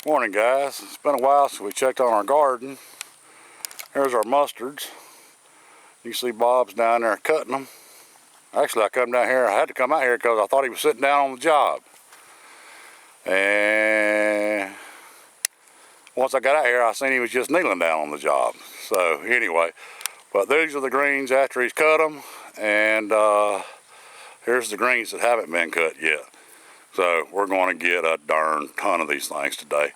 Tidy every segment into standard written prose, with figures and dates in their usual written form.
Morning, guys. It's been a while since we checked on our garden. Here's our mustards. You see Bob's down there cutting them. Actually, I come down here. I had to come out here because I thought he was sitting down on the job. And once I got out here, I seen he was just kneeling down on the job. So anyway, but these are the greens after he's cut them. And here's the greens that haven't been cut yet. So we're going to get a darn ton of these things today.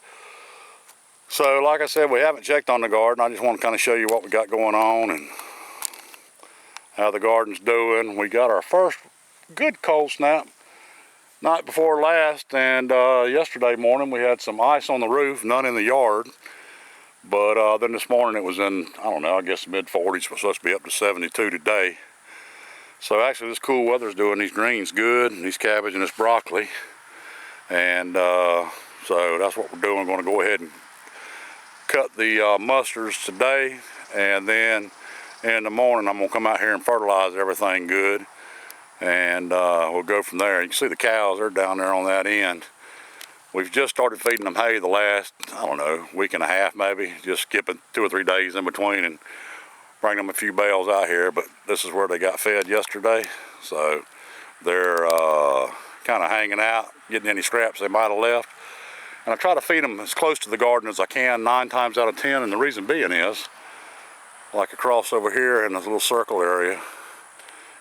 So like I said, we haven't checked on the garden. I just want to kind of show you what we got going on and how the garden's doing. We got our first good cold snap night before last, and yesterday morning we had some ice on the roof, none in the yard. But then this morning it was in, I don't know, I guess mid 40s. We're supposed to be up to 72 today. So actually this cool weather's doing these greens good, and these cabbage and this broccoli. And so that's what we're doing. We're going to go ahead and cut the mustards today, and then in the morning I'm going to come out here and fertilize everything good, and we'll go from there. You can see the cows, they're down there on that end. We've just started feeding them hay the last, I don't know, week and a half maybe, just skipping 2 or 3 days in between and bring them a few bales out here. But this is where they got fed yesterday, so they're kind of hanging out, getting any scraps they might have left. And I try to feed them as close to the garden as I can, 9 times out of 10, and the reason being is, like across over here in this little circle area,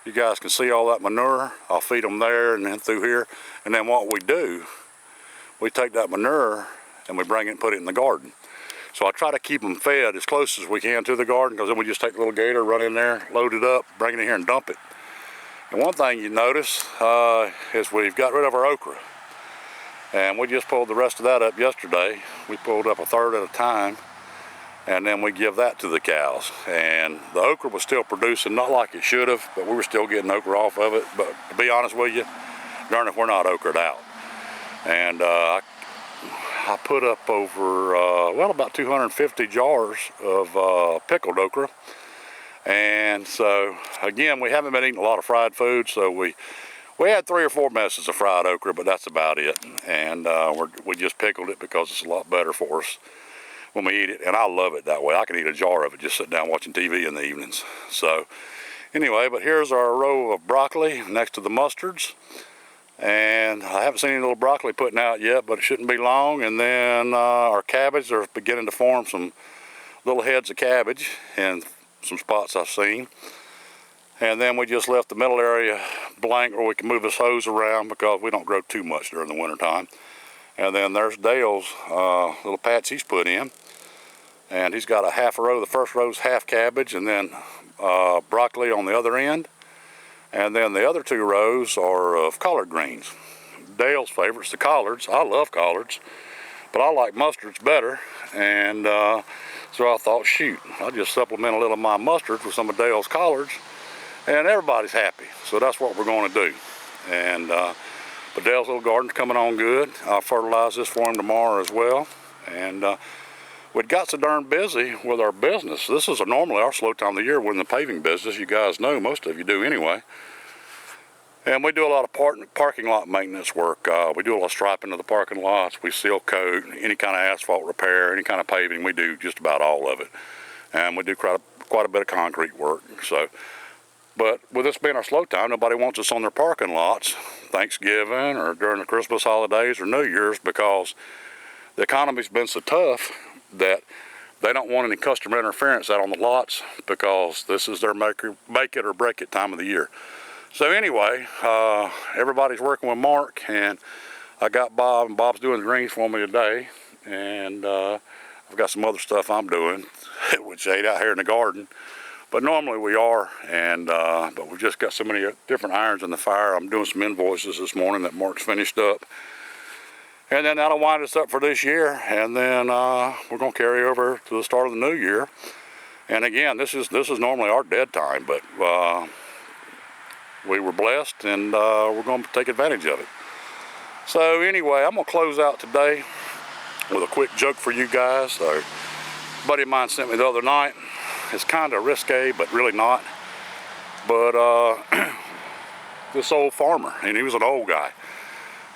you guys can see all that manure. I'll feed them there and then through here, and then what we do, we take that manure and we bring it and put it in the garden. So I try to keep them fed as close as we can to the garden, because then we just take the little gator, run in there, load it up, bring it in here and dump it. And one thing you notice is we've got rid of our okra. And we just pulled the rest of that up yesterday. We pulled up 1/3 at a time, and then we give that to the cows. And the okra was still producing, not like it should have, but we were still getting okra off of it. But to be honest with you, darn if we're not okrad out. And I put up over, well, about 250 jars of pickled okra. And so, again, we haven't been eating a lot of fried food, so we had 3 or 4 messes of fried okra, but that's about it. And we just pickled it because it's a lot better for us when we eat it. And I love it that way. I can eat a jar of it, just sit down watching TV in the evenings. So anyway, but here's our row of broccoli next to the mustards. And I haven't seen any little broccoli putting out yet, but it shouldn't be long. And then our cabbage, they're beginning to form some little heads of cabbage in some spots I've seen. And then we just left the middle area blank where we can move this hose around, because we don't grow too much during the winter time. And then there's Dale's little patch he's put in. And he's got a half a row. The first row's half cabbage, and then broccoli on the other end. And then the other 2 rows are of collard greens. Dale's favorite's the collards. I love collards, but I like mustards better. And so I thought, shoot, I'll just supplement a little of my mustards with some of Dale's collards, and everybody's happy. So that's what we're going to do. And but Dale's little garden's coming on good. I'll fertilize this for him tomorrow as well. And we'd got so darn busy with our business. This is normally our slow time of the year. We're in the paving business. You guys know, most of you do anyway. And we do a lot of parking lot maintenance work. We do a lot of striping of the parking lots. We seal coat, any kind of asphalt repair, any kind of paving. We do just about all of it. And we do quite a bit of concrete work. So, but with this being our slow time, nobody wants us on their parking lots Thanksgiving or during the Christmas holidays or New Year's, because the economy's been so tough that they don't want any customer interference out on the lots, because this is their make it or break it time of the year. So anyway, everybody's working with Mark, and I got Bob, and Bob's doing the greens for me today. And I've got some other stuff I'm doing, which ain't out here in the garden, but normally we are. And but we've just got so many different irons in the fire. I'm doing some invoices this morning that Mark's finished up. And then that'll wind us up for this year, and then we're going to carry over to the start of the new year. And again, this is normally our dead time, but we were blessed, and we're going to take advantage of it. So anyway, I'm going to close out today with a quick joke for you guys. So, a buddy of mine sent me the other night. It's kind of risque, but really not. But this old farmer, and he was an old guy,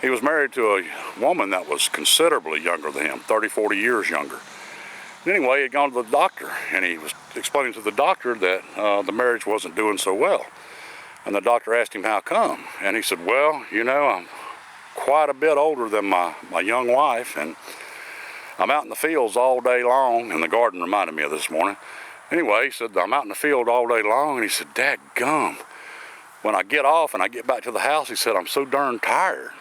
He was married to a woman that was considerably younger than him, 30, 40 years younger. Anyway, he had gone to the doctor, and he was explaining to the doctor that the marriage wasn't doing so well. And the doctor asked him how come, and he said, well, you know, I'm quite a bit older than my young wife, and I'm out in the fields all day long, and the garden reminded me of this morning. Anyway, he said, I'm out in the field all day long, and he said, dadgum, when I get off and I get back to the house, he said, I'm so darn tired.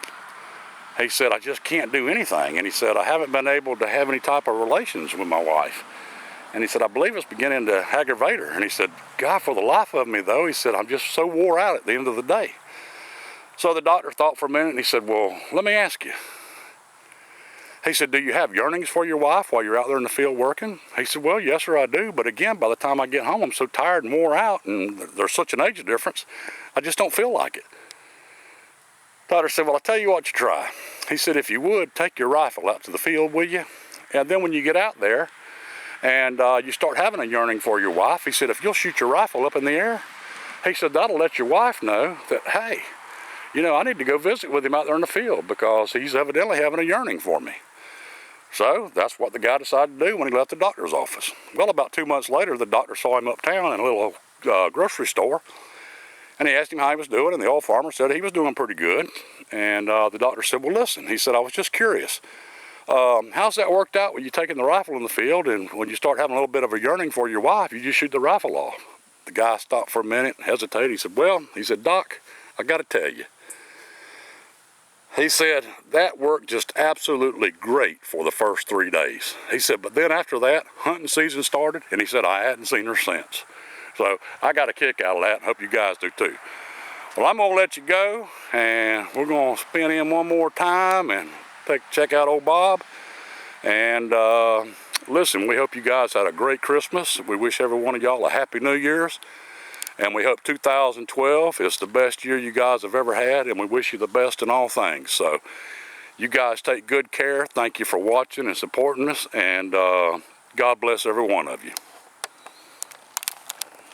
He said, I just can't do anything. And he said, I haven't been able to have any type of relations with my wife. And he said, I believe it's beginning to aggravate her. And he said, God, for the life of me, though, he said, I'm just so wore out at the end of the day. So the doctor thought for a minute, and he said, well, let me ask you. He said, do you have yearnings for your wife while you're out there in the field working? He said, well, yes, sir, I do. But again, by the time I get home, I'm so tired and wore out, and there's such an age difference, I just don't feel like it. Doctor said, well, I'll tell you what you try. He said, if you would, take your rifle out to the field, will you? And then when you get out there and you start having a yearning for your wife, he said, if you'll shoot your rifle up in the air, he said, that'll let your wife know that, hey, you know, I need to go visit with him out there in the field because he's evidently having a yearning for me. So that's what the guy decided to do when he left the doctor's office. Well, about 2 months later, the doctor saw him uptown in a little grocery store. And he asked him how he was doing, and the old farmer said he was doing pretty good. And the doctor said, well, listen, he said, I was just curious. How's that worked out when you're taking the rifle in the field, and when you start having a little bit of a yearning for your wife, you just shoot the rifle off? The guy stopped for a minute, hesitated. He said, well, he said, Doc, I got to tell you. He said, that worked just absolutely great for the first 3 days. He said, but then after that, hunting season started, and he said, I hadn't seen her since. So I got a kick out of that, and hope you guys do too. Well, I'm going to let you go, and we're going to spin in one more time and check out old Bob. And listen, we hope you guys had a great Christmas. We wish every one of y'all a happy New Year's. And we hope 2012 is the best year you guys have ever had, and we wish you the best in all things. So you guys take good care. Thank you for watching and supporting us, and God bless every one of you.